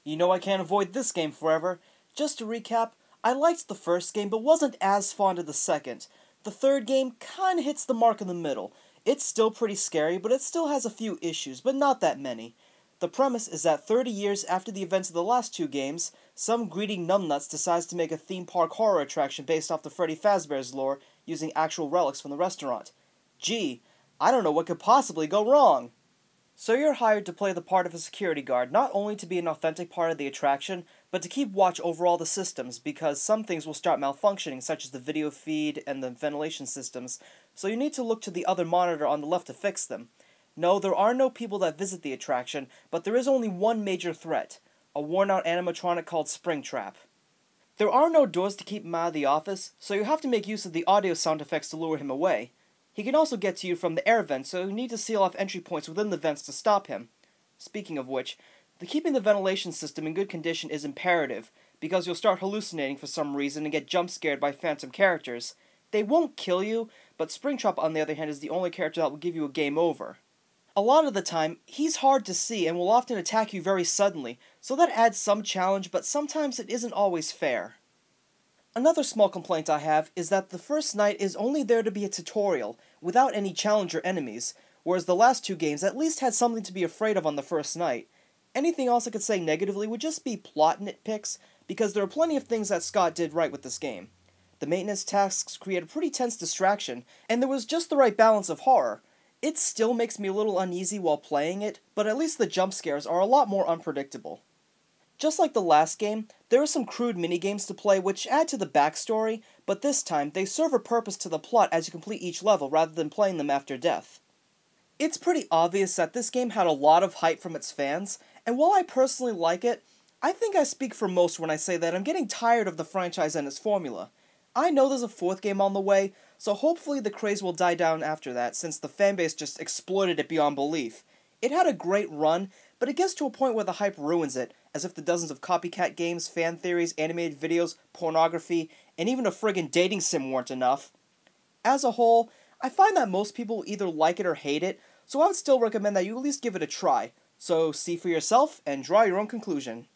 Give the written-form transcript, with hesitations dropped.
You know I can't avoid this game forever. Just to recap, I liked the first game but wasn't as fond of the second. The third game kinda hits the mark in the middle. It's still pretty scary, but it still has a few issues, but not that many. The premise is that 30 years after the events of the last two games, some greedy numbnuts decides to make a theme park horror attraction based off the Freddy Fazbear's lore using actual relics from the restaurant. Gee, I don't know what could possibly go wrong! So you're hired to play the part of a security guard, not only to be an authentic part of the attraction, but to keep watch over all the systems, because some things will start malfunctioning, such as the video feed and the ventilation systems, so you need to look to the other monitor on the left to fix them. No, there are no people that visit the attraction, but there is only one major threat, a worn-out animatronic called Springtrap. There are no doors to keep him out of the office, so you have to make use of the audio sound effects to lure him away. He can also get to you from the air vents, so you need to seal off entry points within the vents to stop him. Speaking of which, keeping the ventilation system in good condition is imperative, because you'll start hallucinating for some reason and get jump-scared by phantom characters. They won't kill you, but Springtrap on the other hand is the only character that will give you a game over. A lot of the time, he's hard to see and will often attack you very suddenly, so that adds some challenge, but sometimes it isn't always fair. Another small complaint I have is that the first night is only there to be a tutorial, without any challenger enemies, whereas the last two games at least had something to be afraid of on the first night. Anything else I could say negatively would just be plot nitpicks, because there are plenty of things that Scott did right with this game. The maintenance tasks create a pretty tense distraction, and there was just the right balance of horror. It still makes me a little uneasy while playing it, but at least the jump scares are a lot more unpredictable. Just like the last game, there are some crude minigames to play which add to the backstory, but this time they serve a purpose to the plot as you complete each level rather than playing them after death. It's pretty obvious that this game had a lot of hype from its fans, and while I personally like it, I think I speak for most when I say that I'm getting tired of the franchise and its formula. I know there's a fourth game on the way, so hopefully the craze will die down after that, since the fanbase just exploited it beyond belief. It had a great run, but it gets to a point where the hype ruins it, as if the dozens of copycat games, fan theories, animated videos, pornography, and even a friggin' dating sim weren't enough. As a whole, I find that most people either like it or hate it, so I would still recommend that you at least give it a try. So see for yourself, and draw your own conclusion.